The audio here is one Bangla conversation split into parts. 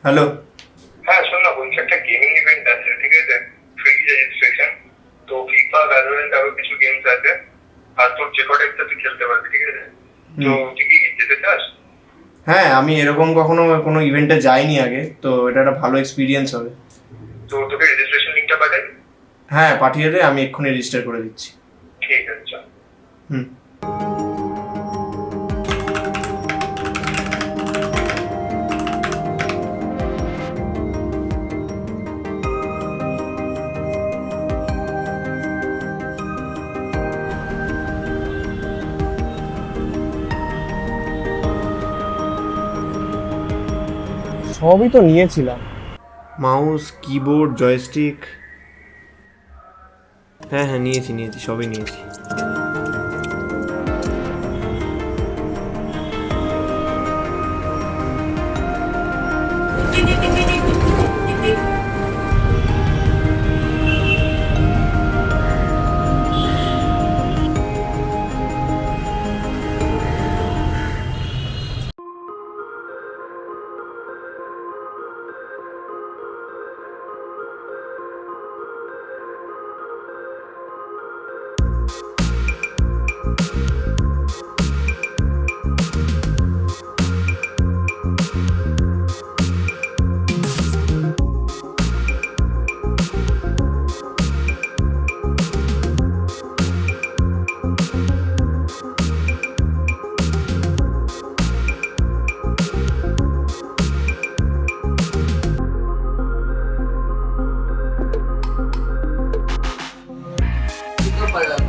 হ্যালো। হ্যাঁ শোন না, বলছি একটা গেমিং ইভেন্ট আছে, ঠিক আছে? Free registration. তো ফিফা, ভ্যালোরেন্ট, আরো কিছু গেমস আছে। আর তোর যে কটা ইচ্ছা তুই খেলতে পারবি, ঠিক আছে? তো তুই কি যেতে চাস? হ্যাঁ, আমি এরকম কখনো কোনো ইভেন্টে যাইনি আগে, তো এটা একটা ভালো এক্সপিরিয়েন্স হবে। তো তোকে রেজিস্ট্রেশন লিঙ্কটা পাঠাই। হ্যাঁ, পাঠিয়ে দে, আমি এক্ষুনি রেজিস্টার করে দিচ্ছি। ঠিক আছে, চল। হুম। সবই তো নিয়েছিলাম। Mouse, keyboard, joystick. হ্যাঁ হ্যাঁ, নিয়েছি সবই নিয়েছি।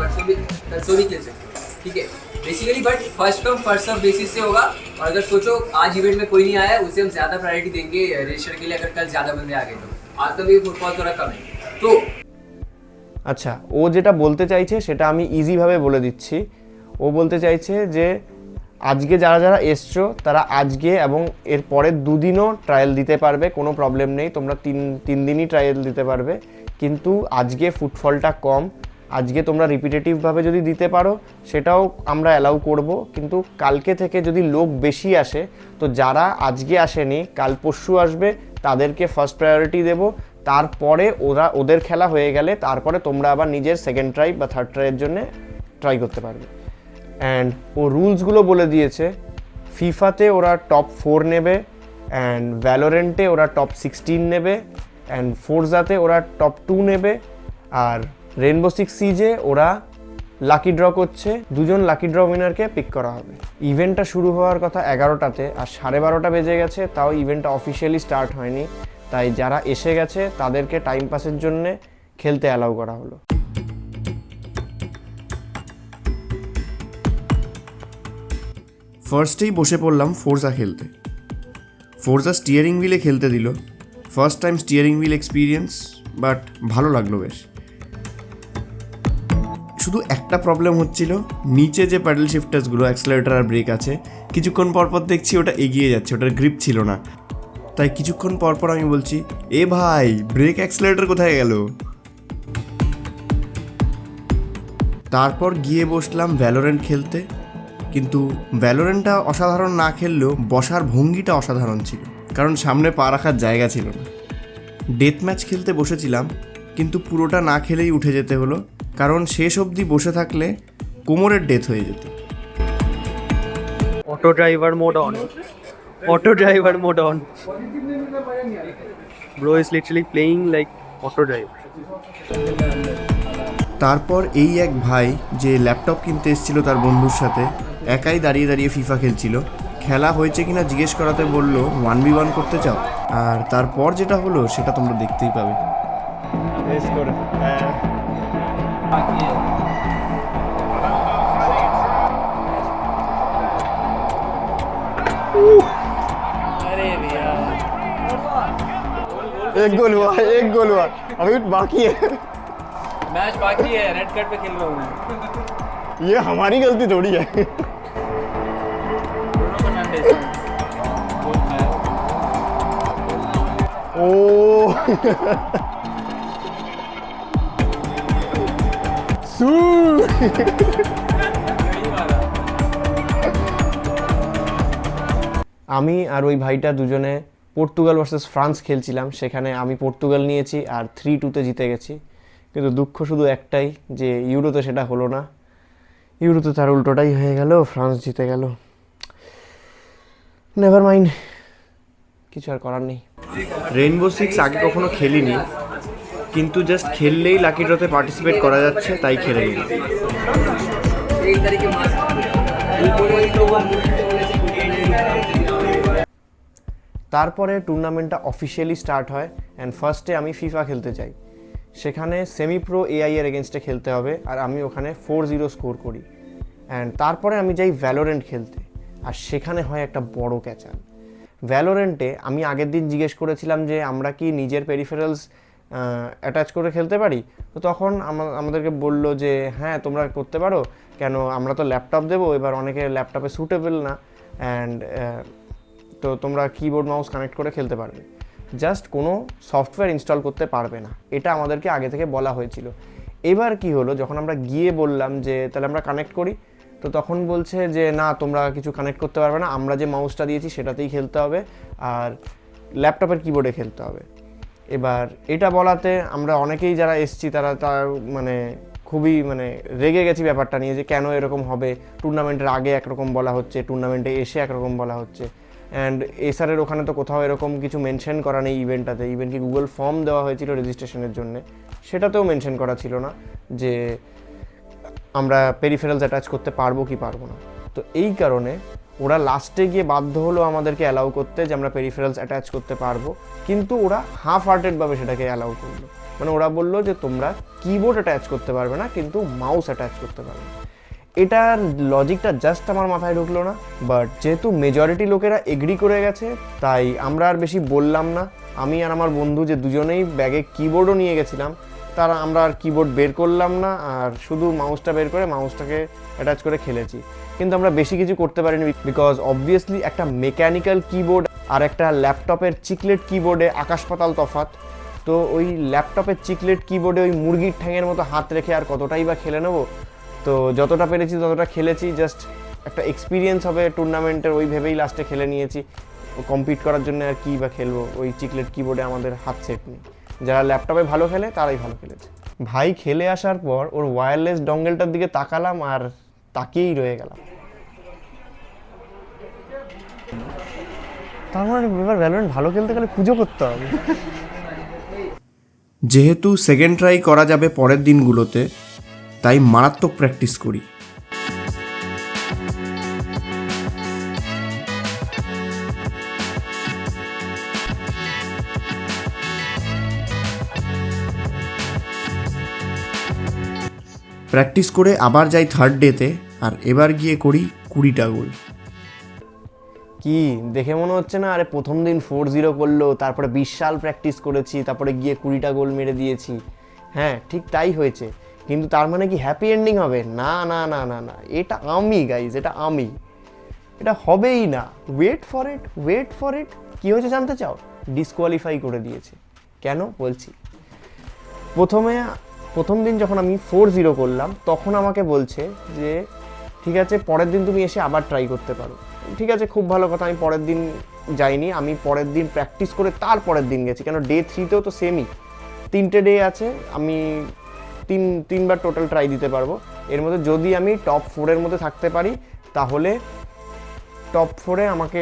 परसों भी परसों भी खेल सकते हो, ठीक है? Basically but first come first serve basis से होगा। और अगर सोचो आज इवेंट में कोई नहीं आया, उसे हम ज़्यादा प्रायोरिटी देंगे रजिस्टर के लिए, अगर कल ज़्यादा बंदे आ गए तो। आज तो भी फुटबॉल थोड़ा कम है तो। আচ্ছা, ও যেটা বলতে চাইছে সেটা আমি ইজিভাবে বলে দিচ্ছি। ও বলতে চাইছে যে আজকে যারা যারা এসছো তারা আজকে এবং এর পরের দুদিনও ট্রায়াল দিতে পারবে, কোনো প্রবলেম নেই। তোমরা তিন দিনই ট্রায়াল দিতে পারবে, কিন্তু আজকে ফুটফলটা কম। আজকে তোমরা রিপিটেটিভভাবে যদি দিতে পারো সেটাও আমরা অ্যালাউ করব, কিন্তু কালকে থেকে যদি লোক বেশি আসে তো যারা আজকে আসেনি কাল পরশু আসবে তাদেরকে ফার্স্ট প্রায়োরিটি দেবো। তারপরে ওদের খেলা হয়ে গেলে তারপরে তোমরা আবার নিজের সেকেন্ড ট্রাই বা থার্ড ট্রাইয়ের জন্য ট্রাই করতে পারবে। অ্যান্ড ও রুলসগুলো বলে দিয়েছে। ফিফাতে ওরা টপ 4 নেবে, অ্যান্ড ভ্যালোরেন্টে ওরা টপ 16 নেবে, অ্যান্ড ফোরজাতে ওরা টপ 2 নেবে, আর রেনবো সিক্স সিজে ওরা লাকি ড্র করছে। দুজন লাকি ড্র উইনারকে পিক করা হবে। ইভেন্টটা শুরু হওয়ার কথা 11টাতে, আর 12:30 বেজে গেছে, তাও ইভেন্টটা অফিসিয়ালি স্টার্ট হয়নি। তাই যারা এসে গেছে তাদেরকে টাইম পাসের জন্যে খেলতে অ্যালাউ করা হলো। ফার্স্টেই বসে পড়লাম ফোরজা খেলতে। ফোরজা স্টিয়ারিং হুইলে খেলতে দিল। First time steering wheel experience, but ভালো লাগলো বেশ। শুধু একটা প্রবলেম হচ্ছিল, নিচে যে প্যাডেল শিফটার্সগুলো, অ্যাক্সেলারেটর আর ব্রেক আছে, কিছুক্ষণ পরপর দেখছি ওটা এগিয়ে যাচ্ছে, ওটার গ্রিপ ছিল না। তাই কিছুক্ষণ পরপর আমি বলছি, এ ভাই ব্রেক অ্যাক্সেলারেটর কোথায় গেল? তারপর গিয়ে বসলাম ভ্যালোরেন্ট খেলতে। কিন্তু ভ্যালোরেন্টটা অসাধারণ না খেললেও বসার ভঙ্গিটা অসাধারণ ছিল, কারণ সামনে পা রাখার জায়গা ছিল না। ডেথ ম্যাচ খেলতে বসেছিলাম, কিন্তু পুরোটা না খেলেই উঠে যেতে হলো, কারণ শেষ অবধি বসে থাকলে কোমরের ডেথ হয়ে যেত। Auto driver mode on. Auto driver mode on. Bro is literally playing like auto driver. তারপর এই এক ভাই যে ল্যাপটপ কিনতে এসেছিল তার বন্ধুর সাথে, একাই দাঁড়িয়ে দাঁড়িয়ে ফিফা খেলছিল। খেলা হয়েছে কিনা জিজ্ঞেস করাতে বলল 1v1 করতে চাও, আর তারপর যেটা হলো সেটা তোমরা দেখতেই পাবে। एक गोल हुआ अभी बाकी है। मैच बाकी है, रेड कार्ड पे खेल रहा हूँ मैं। ये हमारी गलती थोड़ी है। ओ सू আমি আর ওই ভাইটা দুজনে পর্তুগাল ভার্সেস ফ্রান্স খেলছিলাম, সেখানে আমি পর্তুগাল নিয়েছি আর 3-2 জিতে গেছি। কিন্তু দুঃখ শুধু একটাই যে ইউরোতে সেটা হলো না, ইউরোতে তার উল্টোটাই হয়ে গেল, ফ্রান্স জিতে গেল। নেভার মাইন্ড, কিছু আর করার নেই। রেইনবো সিক্স আগে কখনো খেলিনি, কিন্তু জাস্ট খেললেই লাকি ড্রতে পার্টিসিপেট করা যাচ্ছে তাই খেলে নিলাম। एक तरीके मास्क তারপরে টুর্নামেন্টটা অফিসিয়ালি স্টার্ট হয় অ্যান্ড ফার্স্টে আমি ফিফা খেলতে চাই। সেখানে সেমি প্রো এআই এর এগেনস্টে খেলতে হবে আর আমি ওখানে 4-0 স্কোর করি। অ্যান্ড তারপরে আমি যাই ভ্যালোরেন্ট খেলতে, আর সেখানে হয় একটা বড় ক্যাচাল। ভ্যালোরেন্টে আমি আগের দিন জিজ্ঞেস করেছিলাম যে আমরা কি নিজের পেরিফেরালস অ্যাটাচ করে খেলতে পারি, তো তখন আমাদেরকে বললো যে হ্যাঁ তোমরা করতে পারো, কেন আমরা তো ল্যাপটপ দেবো, এবার অনেকে ল্যাপটপে সুটেবল না, অ্যান্ড তো তোমরা কিবোর্ড মাউস কানেক্ট করে খেলতে পারবে, জাস্ট কোনো সফটওয়্যার ইনস্টল করতে পারবে না, এটা আমাদেরকে আগে থেকে বলা হয়েছিল। এবার কি হলো, যখন আমরা গিয়ে বললাম যে তাহলে আমরা কানেক্ট করি, তো তখন বলছে যে না তোমরা কিছু কানেক্ট করতে পারবে না, আমরা যে মাউসটা দিয়েছি সেটাতেই খেলতে হবে আর ল্যাপটপের কিবোর্ডে খেলতে হবে। এবার এটা বলাতে আমরা অনেকেই যারা এসছি তারা মানে খুবই মানে রেগে গেছি ব্যাপারটা নিয়ে, যে কেন এরকম হবে, টুর্নামেন্টের আগে একরকম বলা হচ্ছে, টুর্নামেন্টে এসে একরকম বলা হচ্ছে। অ্যান্ড এসআরের ওখানে তো কোথাও এরকম কিছু মেনশন করা নেই ইভেন্টটাতে, ইভেন কি গুগল ফর্ম দেওয়া হয়েছিল রেজিস্ট্রেশনের জন্য, সেটাতেও মেনশন করা ছিল না যে আমরা পেরিফেরালস অ্যাটাচ করতে পারবো কি পারবো না। তো এই কারণে ওরা লাস্টে গিয়ে বাধ্য হলো আমাদেরকে অ্যালাউ করতে যে আমরা পেরিফেরালস অ্যাটাচ করতে পারবো, কিন্তু ওরা হাফ হার্টেডভাবে সেটাকে অ্যালাউ করলো। মানে ওরা বললো যে তোমরা কিবোর্ড অ্যাটাচ করতে পারবে না কিন্তু মাউস অ্যাটাচ করতে পারবে। এটার লজিকটা জাস্ট আমার মাথায় ঢুকলো না, বাট যেহেতু মেজরিটি লোকেরা এগ্রি করে গেছে তাই আমরা আর বেশি বললাম না। আমি আর আমার বন্ধু যে দুজনেই ব্যাগে কিবোর্ডও নিয়ে গেছিলাম, তারা আমরা আর কিবোর্ড বের করলাম না, আর শুধু মাউসটা বের করে মাউসটাকে অ্যাটাচ করে খেলেছি। কিন্তু আমরা বেশি কিছু করতে পারিনি, বিকজ অবভিয়াসলি একটা মেকানিক্যাল কিবোর্ড আর একটা ল্যাপটপের চিকলেট কিবোর্ডে আকাশ পাতাল তফাৎ। তো ওই ল্যাপটপের চিকলেট কিবোর্ডে ওই মুরগির ঠ্যাঙের মতো হাত রেখে আর কতটাই বা খেলে নেবো। তো যতটা পেরেছি ততটা খেলেছি, জাস্ট একটা এক্সপিরিয়েন্স হবে টুর্নামেন্টের, ওই ভেবেই লাস্টে খেলে নিয়েছি। কম্পিট করার জন্য আর কি বা খেলবো, ওই চিকলেট কিবোর্ডে আমাদের হাত সেট নেই। যারা ল্যাপটপে ভালো খেলে তারাই ভালো খেলেছে। ভাই খেলে আসার পর ওর ওয়্যারলেস ডঙ্গেলটার দিকে তাকালাম আর তাকিয়েই রয়ে গেলাম। তার মানে এবার ভ্যালোরেন্ট ভালো খেলতে গেলে পুজো করতে হবে। যেহেতু সেকেন্ড ট্রাই করা যাবে পরের দিনগুলোতে, তাই মারাত্মক প্র্যাকটিস করি। প্র্যাকটিস করে আবার যাই থার্ড ডেতে, আর এবার গিয়ে করি 20টা গোল। কি দেখে মনে হচ্ছে না আরে প্রথম দিন 4-0 করলো, তারপরে 20 সাল প্র্যাকটিস করেছি, তারপরে গিয়ে 20টা গোল মেরে দিয়েছি। হ্যাঁ ঠিক তাই হয়েছে, কিন্তু তার মানে কি হ্যাপি এন্ডিং হবে? না না না না না, এটা আমি গাইজ, এটা হবেই না। Wait for it. কি হয়েছে জানতে চাও? ডিসকোয়ালিফাই করে দিয়েছে। কেন বলছি, প্রথম দিন যখন আমি 4-0 করলাম তখন আমাকে বলছে যে ঠিক আছে পরের দিন তুমি এসে আবার ট্রাই করতে পারো। ঠিক আছে, খুব ভালো কথা। আমি পরের দিন যাইনি, আমি পরের দিন প্র্যাকটিস করে তার পরের দিন গেছি, কেন ডে 3তেও তো সেমই 3টে ডে আছে, আমি তিনবার টোটাল ট্রাই দিতে পারবো। এর মধ্যে যদি আমি টপ 4-এর মধ্যে থাকতে পারি তাহলে টপ 4-এ আমাকে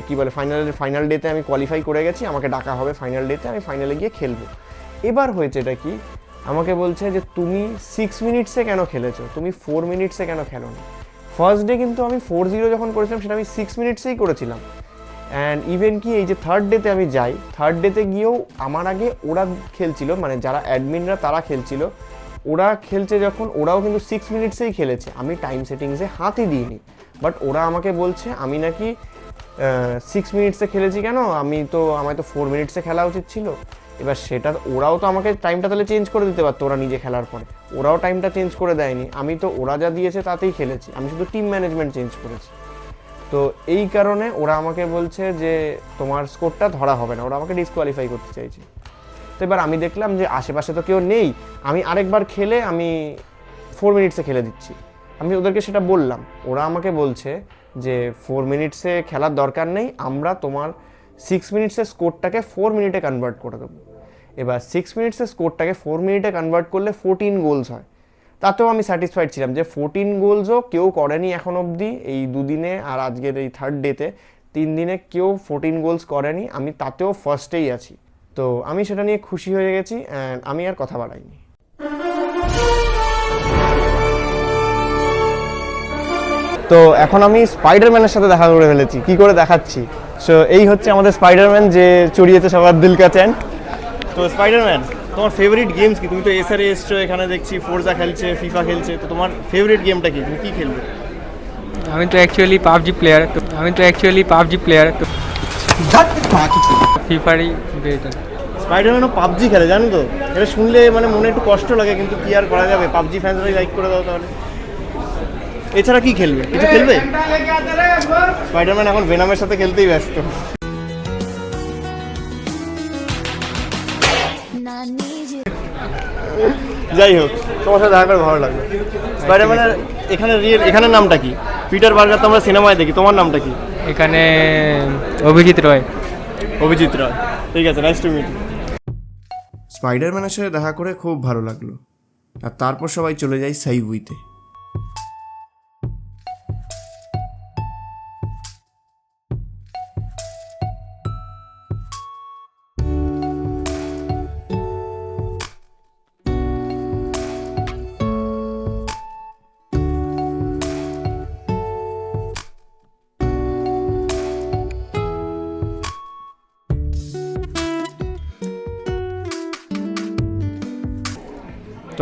কী বলে ফাইনাল ডেতে আমি কোয়ালিফাই করে গেছি, আমাকে ডাকা হবে ফাইনাল ডেতে, আমি ফাইনালে গিয়ে খেলবো। এবার হয়েছে এটা কি, আমাকে বলছে যে তুমি 6 মিনিটসে কেন খেলেছো, তুমি 4 মিনিটসে কেন খেলো না। ফার্স্ট ডে কিন্তু আমি 4-0 যখন করেছিলাম সেটা আমি 6 মিনিটসেই করেছিলাম। অ্যান্ড ইভেন কি এই যে থার্ড ডেতে আমি যাই, থার্ড ডেতে গিয়েও আমার আগে ওরা খেলছিল, মানে যারা অ্যাডমিনরা তারা খেলছিল, ওরা খেলছে যখন ওরাও কিন্তু 6 মিনিটসেই খেলেছে, আমি টাইম সেটিংসে হাতই দিইনি। বাট ওরা আমাকে বলছে আমি নাকি 6 মিনিটসে খেলেছি, কেন আমায় তো 4 মিনিটসে খেলা উচিত ছিল। এবার সেটা ওরাও তো আমাকে টাইমটা তাহলে চেঞ্জ করে দিতে পারতো, ওরা নিজে খেলার পরে ওরাও টাইমটা চেঞ্জ করে দেয়নি, আমি তো ওরা যা দিয়েছে তাতেই খেলেছি, আমি শুধু টিম ম্যানেজমেন্ট চেঞ্জ করেছি। তো এই কারণে ওরা আমাকে বলছে যে তোমার স্কোরটা ধরা হবে না, ওরা আমাকে ডিসকোয়ালিফাই করতে চাইছে। তো এবার আমি দেখলাম যে আশেপাশে তো কেউ নেই, আমি আরেকবার খেলে আমি 4 মিনিটসে খেলে দিচ্ছি। আমি ওদেরকে সেটা বললাম, ওরা আমাকে বলছে যে 4 মিনিটসে খেলার দরকার নেই, আমরা তোমার 6 মিনিটসের স্কোরটাকে 4 মিনিটে কনভার্ট করে দেবো। এবার 6 মিনিটসের স্কোরটাকে 4 মিনিটে কনভার্ট করলে 14 গোলস হয়। তাতেও আমি স্যাটিসফাইড ছিলাম যে 14 গোলসও কেউ করেনি এখন অবধি, এই দুদিনে আর আজকের এই থার্ড ডেতে 3 দিনে কেউ 14 গোলস করেনি, আমি তাতেও ফার্স্টেই আছি। তো আমি সেটা নিয়ে খুশি হয়ে গেছি অ্যান্ড আমি আর কথা বাড়াইনি। তো এখন আমি স্পাইডারম্যানের সাথে দেখা করে ফেলেছি। কি করে দেখাচ্ছি, সো এই হচ্ছে আমাদের স্পাইডারম্যান যে চড়িয়েছে সবার দিল কা চ্যান। তো স্পাইডারম্যান, তোমার ফেভারিট গেমস কি? তুমি তো এসআরে এসছো, এখানে দেখছি ফোরজা খেলছে, ফিফা খেলছে, তো তোমার ফেভারিট গেমটা কি? তুমি কি খেলবে? আমি তো অ্যাকচুয়ালি পাবজি প্লেয়ার তো ফিফারই বেটার। স্পাইডারম্যানও পাবজি খেলে, জানো তো? এটা শুনলে মানে মনে একটু কষ্ট লাগে, কিন্তু কি আর করা যাবে, পাবজি ফ্যান্সরাই লাইক করে দাও তাহলে। এছাড়া কি খেলবে? কিছু খেলবে? স্পাইডারম্যান এখন ভেনামের সাথে খেলতেই ব্যস্ত। যাই হোক, তোমার সাথে দেখা করে ভালো লাগলো। স্পাইডারম্যানের এখানের নামটা কি? পিটার পার্কার তো আমরা সিনেমায় দেখি, তোমার নামটা কি? এখানে অভিজিৎ রয়। ঠিক আছে, নাইস টু মিট। স্পাইডারম্যানের সাথে দেখা করে খুব ভালো লাগলো। আর তারপর সবাই চলে যাই সাইবুইতে।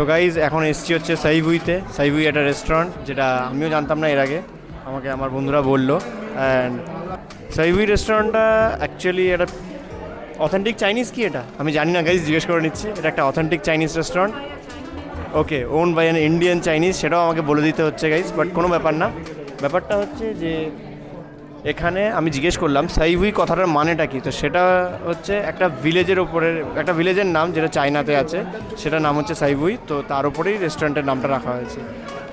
তো গাইজ এখন এসছি হচ্ছে সাইবুইতে। সাইবুই একটা রেস্টুরেন্ট, যেটা আমিও জানতাম না এর আগে, আমাকে আমার বন্ধুরা বললো। অ্যান্ড সাইবুই রেস্টুরেন্টটা অ্যাকচুয়ালি একটা অথেন্টিক চাইনিজ কি এটা আমি জানি না গাইজ, জিজ্ঞেস করে নিচ্ছি। এটা একটা authentic Chinese restaurant, okay, own by an Indian Chinese, সেটাও আমাকে বলে দিতে হচ্ছে গাইজ, বাট কোনো ব্যাপার না। ব্যাপারটা হচ্ছে যে এখানে আমি জিজ্ঞেস করলাম সাইবুই কথাটার মানেটা কি, তো সেটা হচ্ছে একটা ভিলেজের ওপরের, একটা ভিলেজের নাম যেটা চায়নাতে আছে, সেটার নাম হচ্ছে সাইবুই। তো তার উপরেই রেস্টুরেন্টের নামটা রাখা হয়েছে।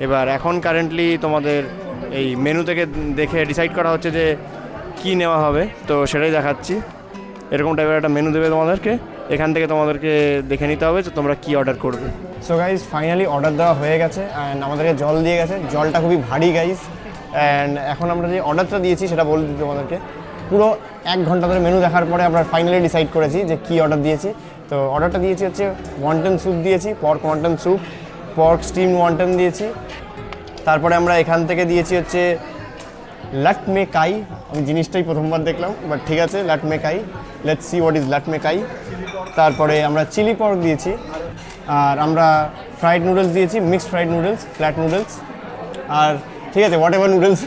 এবার এখন কারেন্টলি তোমাদের এই মেনু থেকে দেখে ডিসাইড করা হচ্ছে যে কি নেওয়া হবে, তো সেটাই দেখাচ্ছি। এরকম টাইপের একটা মেনু দেবে তোমাদেরকে, এখান থেকে তোমাদেরকে দেখে নিতে হবে যে তোমরা কি অর্ডার করবে। সো গাইজ ফাইনালি অর্ডার দেওয়া হয়ে গেছে অ্যান্ড আমাদেরকে জল দিয়ে গেছে, জলটা খুবই ভারী গাইজ। অ্যান্ড এখন আমরা যে অর্ডারটা দিয়েছি সেটা বলে দিই তোমাদেরকে। পুরো 1 ঘন্টা ধরে মেনু দেখার পরে আমরা ফাইনালি ডিসাইড করেছি যে কী অর্ডার দিয়েছি। তো অর্ডারটা দিয়েছি হচ্ছে ওয়ান্টন স্যুপ দিয়েছি, pork wonton soup, pork steam wonton দিয়েছি। তারপরে আমরা এখান থেকে দিয়েছি হচ্ছে লাট মে কাই। আমি জিনিসটাই প্রথমবার দেখলাম, বাট ঠিক আছে, লাট মে কাই, লেটস সি হোয়াট ইজ লাট মে কাই। তারপরে আমরা চিলি পর্ক দিয়েছি, আর আমরা ফ্রাইড নুডলস দিয়েছি, mixed fried noodles, flat noodles, আর ঠিক আছে হোয়াট এভার নুডলস।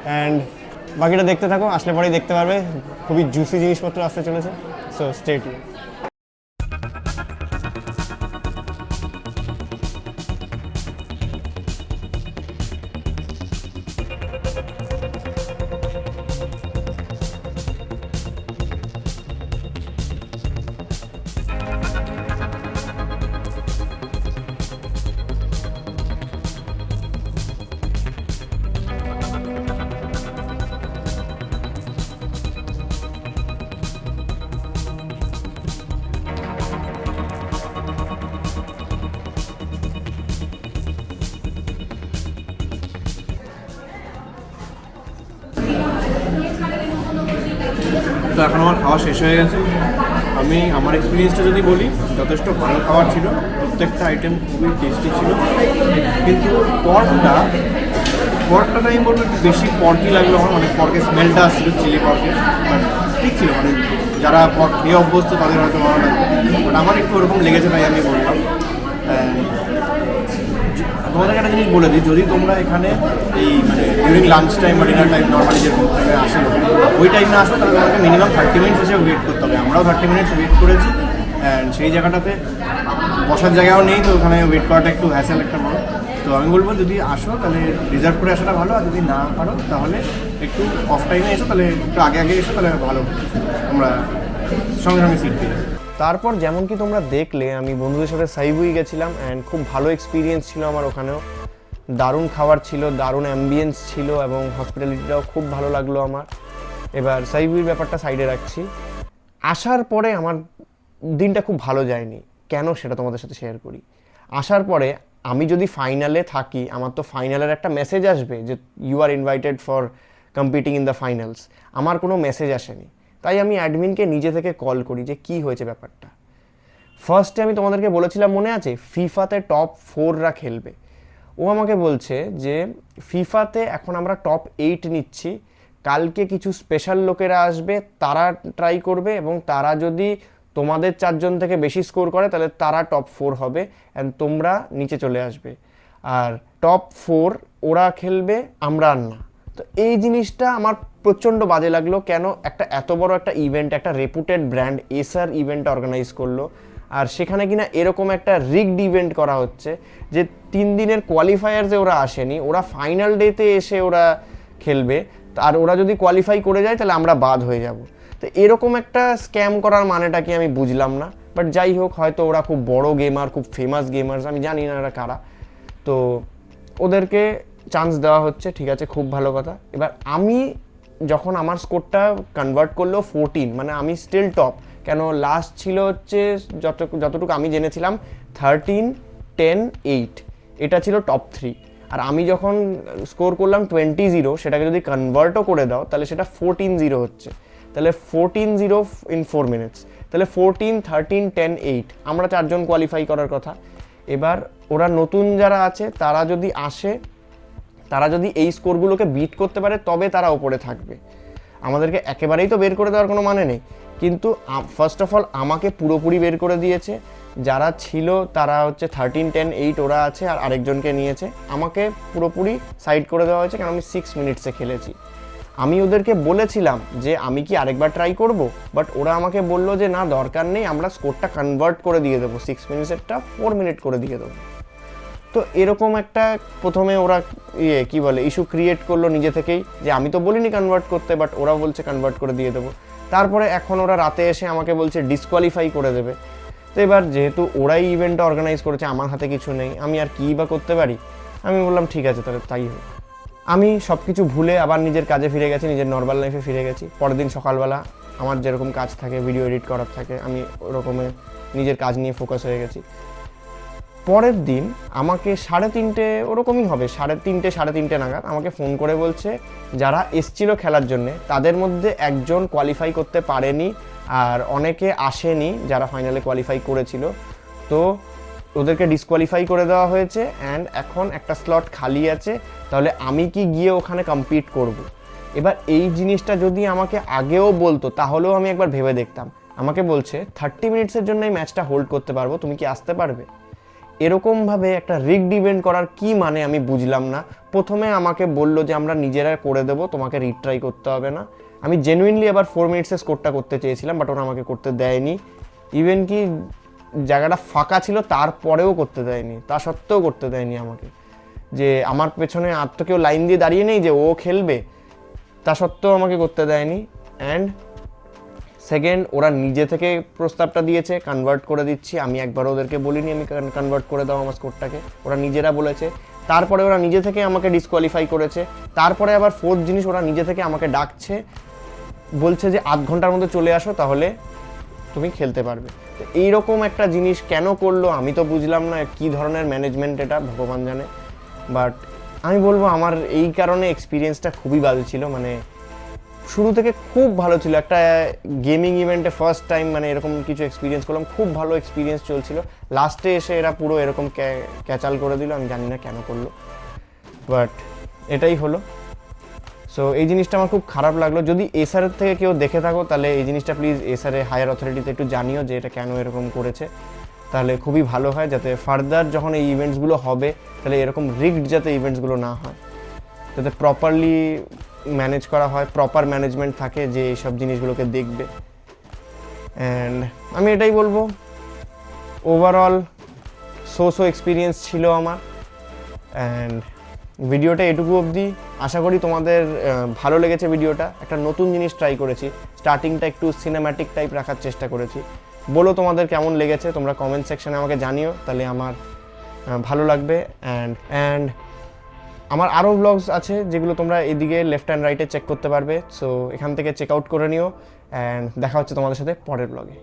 অ্যান্ড বাকিটা দেখতে থাকো, আসলে পরেই দেখতে পারবে, খুবই জুসি জিনিসপত্র আসতে চলেছে, সো স্টে টিউন। তো এখন আমার খাওয়া শেষ হয়ে গেছে। আমি আমার এক্সপিরিয়েন্সটা যদি বলি, যথেষ্ট ভালো খাবার ছিল, প্রত্যেকটা আইটেম খুবই টেস্টি ছিল। কিন্তু পর্কটা আমি বলবো একটু বেশি পর্কই লাগলো আমার, মানে পর্কের স্মেলটা আসছিল চিলি পর্কের, বাট ঠিক ছিল, মানে যারা পর্ক খেয়ে অভ্যস্ত তাদের হয়তো ভালো লাগবে, বাট আমার একটু ওরকম লেগেছে, তাই আমি বললাম। তোমাদেরকে একটা জিনিস বলে দিই, যদি তোমরা এখানে এই মানে ডিউরিং লাঞ্চ টাইম বা ডিনার টাইম নর্মালি যেরকম টাইমে আসো, ওই টাইম না আসো, তাহলে তোমাকে মিনিমাম 30 মিনিটস এসে ওয়েট করতে হবে। আমরাও 30 মিনিটস ওয়েট করেছি, অ্যান্ড সেই জায়গাটাতে বসার জায়গাও নেই, তো ওখানে ওয়েট করাটা একটু হ্যাসেল একটা বড়। তো আমি বলবো যদি আসো তাহলে রিজার্ভ করে আসাটা ভালো, আর যদি না পারো তাহলে একটু অফ টাইমে এসো, তাহলে একটু আগে এসো, তাহলে ভালো, আমরা সঙ্গে সঙ্গে সিট পেয়ে যাবো। তারপর যেমন কি তোমরা দেখলে, আমি বন্ধুদের সাথে সাইবুই গেছিলাম অ্যান্ড খুব ভালো এক্সপিরিয়েন্স ছিল আমার ওখানেও। দারুণ খাবার ছিল, দারুণ অ্যাম্বিয়েন্স ছিল এবং হসপিটালিটিটাও খুব ভালো লাগলো আমার। এবার সাইবির ব্যাপারটা সাইডে রাখছি। আসার পরে আমার দিনটা খুব ভালো যায়নি, কেন সেটা তোমাদের সাথে শেয়ার করি। আসার পরে আমি যদি ফাইনালে থাকি, আমার তো ফাইনালের একটা মেসেজ আসবে যে you are invited for competing in the finals. আমার কোনো মেসেজ আসেনি, তাই আমি অ্যাডমিনকে নিজে থেকে কল করি যে কি হয়েছে ব্যাপারটা। ফার্স্টে আমি তোমাদেরকে বলেছিলাম মনে আছে ফিফাতে টপ 4রা খেলবে। ও আমাকে বলছে যে ফিফাতে এখন আমরা টপ 8 নিচ্ছি, কালকে কিছু স্পেশাল লোকেরা আসবে, তারা ট্রাই করবে এবং তারা যদি তোমাদের 4 জন থেকে বেশি স্কোর করে তাহলে তারা টপ 4 হবে অ্যান্ড তোমরা নিচে চলে আসবে। আর টপ 4 ওরা খেলবে, আমরা আর না। তো এই জিনিসটা আমার প্রচণ্ড বাজে লাগলো, কেন একটা এত বড় একটা ইভেন্ট, একটা রেপুটেড ব্র্যান্ড এসার ইভেন্ট অর্গানাইজ করলো, আর সেখানে কিনা এরকম একটা রিগড ইভেন্ট করা হচ্ছে যে 3 দিনের কোয়ালিফায়ার্সে ওরা আসেনি, ওরা ফাইনাল ডেতে এসে ওরা খেলবে, আর ওরা যদি কোয়ালিফাই করে যায় তাহলে আমরা বাদ হয়ে যাব। তো এরকম একটা স্ক্যাম করার মানেটা কি আমি বুঝলাম না, বাট যাই হোক, হয়তো ওরা খুব বড় গেমার, খুব ফেমাস গেমার্স, আমি জানি না ওরা কারা, তো ওদেরকে চান্স দেওয়া হচ্ছে, ঠিক আছে, খুব ভালো কথা। এবার আমি যখন আমার স্কোরটা কনভার্ট করলো 14, মানে আমি স্টিল টপ, কেন লাস্ট ছিল হচ্ছে যতটুকু আমি জেনেছিলাম 13, 10, 8, এটা ছিল টপ 3। আর আমি যখন স্কোর করলাম 20-0, সেটাকে যদি কনভার্টও করে দাও তাহলে সেটা 14-0 হচ্ছে, তাহলে 14-0 ইন 4 মিনিটস, তাহলে 14, 13, 10, 8 আমরা 4 জন কোয়ালিফাই করার কথা। এবার ওরা নতুন যারা আছে তারা যদি আসে, তারা যদি এই স্কোরগুলোকে বিট করতে পারে তবে তারা ওপরে থাকবে, আমাদেরকে একেবারেই তো বের করে দেওয়ার কোনো মানে নেই। কিন্তু ফার্স্ট অফ অল আমাকে পুরোপুরি বের করে দিয়েছে, যারা ছিল তারা হচ্ছে 13, 10, 8 ওরা আছে, আর আরেকজনকে নিয়েছে, আমাকে পুরোপুরি সাইড করে দেওয়া হয়েছে কারণ আমি 6 মিনিটসে খেলেছি। আমি ওদেরকে বলেছিলাম যে আমি কি আরেকবার ট্রাই করব, বাট ওরা আমাকে বললো যে না, দরকার নেই, আমরা স্কোরটা কনভার্ট করে দিয়ে দেবো, 6 মিনিটসেরটা 4 মিনিট করে দিয়ে দেবো। তো এরকম একটা প্রথমে ওরা কি বলে ইস্যু ক্রিয়েট করলো নিজে থেকেই, যে আমি তো বলিনি কনভার্ট করতে, বাট ওরা বলছে কনভার্ট করে দিয়ে দেবো। তারপরে এখন ওরা রাতে এসে আমাকে বলছে ডিসকোয়ালিফাই করে দেবে। তো এবার যেহেতু ওরাই ইভেন্টটা অর্গানাইজ করেছে, আমার হাতে কিছু নেই, আমি আর কী বা করতে পারি। আমি বললাম ঠিক আছে তাহলে তাই হোক। আমি সব কিছু ভুলে আবার নিজের কাজে ফিরে গেছি, নিজের নর্মাল লাইফে ফিরে গেছি। পরের দিন সকালবেলা আমার যেরকম কাজ থাকে, ভিডিও এডিট করার থাকে, আমি ওরকমে নিজের কাজ নিয়ে ফোকাস হয়ে গেছি। পরের দিন আমাকে 3:30 ওরকমই হবে, 3:30 নাগাদ আমাকে ফোন করে বলছে যারা এসছিল খেলার জন্যে তাদের মধ্যে একজন কোয়ালিফাই করতে পারেনি আর অনেকে আসেনি যারা ফাইনালে কোয়ালিফাই করেছিল, তো ওদেরকে ডিসকোয়ালিফাই করে দেওয়া হয়েছে অ্যান্ড এখন একটা স্লট খালি আছে, তাহলে আমি কি গিয়ে ওখানে কম্পিট করব। এবার এই জিনিসটা যদি আমাকে আগেও বলতো তাহলেও আমি একবার ভেবে দেখতাম। আমাকে বলছে 30 মিনিটসের জন্য এই ম্যাচটা হোল্ড করতে পারবো, তুমি কি আসতে পারবে। এরকমভাবে একটা রিগড ইভেন্ট করার কি মানে আমি বুঝলাম না। প্রথমে আমাকে বললো যে আমরা নিজেরা করে দেবো, তোমাকে রিট্রাই করতে হবে না। আমি জেনুইনলি আবার 4 মিনিটসে স্কোরটা করতে চেয়েছিলাম, বাট ওরা আমাকে করতে দেয়নি। ইভেন কি জায়গাটা ফাঁকা ছিল তারপরেও করতে দেয়নি, তা সত্ত্বেও করতে দেয়নি আমাকে, যে আমার পেছনে আর তো কেউ লাইন দিয়ে দাঁড়িয়ে নেই যে ও খেলবে, তা সত্ত্বেও আমাকে করতে দেয়নি। অ্যান্ড সেকেন্ড, ওরা নিজে থেকে প্রস্তাবটা দিয়েছে কনভার্ট করে দিচ্ছি, আমি একবারও ওদেরকে বলিনি আমি কনভার্ট করে দাও আমার স্কোরটাকে, ওরা নিজেরা বলেছে। তারপরে ওরা নিজে থেকে আমাকে ডিসকোয়ালিফাই করেছে। তারপরে আবার 4th জিনিস, ওরা নিজে থেকে আমাকে ডাকছে, বলছে যে 8 ঘন্টার মধ্যে চলে আসো তাহলে তুমি খেলতে পারবে। তো এইরকম একটা জিনিস কেন করলো আমি তো বুঝলাম না, কী ধরনের ম্যানেজমেন্ট এটা ভগবান জানে। বাট আমি বলবো আমার এই কারণে এক্সপিরিয়েন্সটা খুবই বাজে ছিল, মানে শুরু থেকে খুব ভালো ছিল, একটা গেমিং ইভেন্টে ফার্স্ট টাইম মানে এরকম কিছু এক্সপিরিয়েন্স করলাম, খুব ভালো এক্সপিরিয়েন্স চলছিল। লাস্টে এসে এরা পুরো এরকম ক্যাচাল করে দিল, আমি জানি না কেন করলো, বাট এটাই হলো। সো এই জিনিসটা আমার খুব খারাপ লাগলো। যদি এসআরের থেকে কেউ দেখে থাকো তাহলে এই জিনিসটা প্লিজ এসআরে হায়ার অথরিটিতে একটু জানিও যে এটা কেন এরকম করেছে, তাহলে খুবই ভালো হয়, যাতে ফার্দার যখন এই ইভেন্টসগুলো হবে তাহলে এরকম রিগড যাতে ইভেন্টসগুলো না হয়, যাতে প্রপারলি ম্যানেজ করা হয়, প্রপার ম্যানেজমেন্ট থাকে যে এইসব জিনিসগুলোকে দেখবে। অ্যান্ড আমি এটাই বলবো, ওভারঅল সো এক্সপিরিয়েন্স ছিল আমার। অ্যান্ড ভিডিওটা এটুকু অবধি, আশা করি তোমাদের ভালো লেগেছে ভিডিওটা। একটা নতুন জিনিস ট্রাই করেছি, স্টার্টিংটা একটু সিনেম্যাটিক টাইপ রাখার চেষ্টা করেছি। বলো তোমাদের কেমন লেগেছে, তোমরা কমেন্ট সেকশনে আমাকে জানিও, তাহলে আমার ভালো লাগবে। অ্যান্ড আমার আরও ব্লগস আছে যেগুলো তোমরা এদিকে লেফট অ্যান্ড রাইটে চেক করতে পারবে, সো এখান থেকে চেক আউট করে নিও। অ্যান্ড দেখা হচ্ছে তোমাদের সাথে পরের ব্লগে।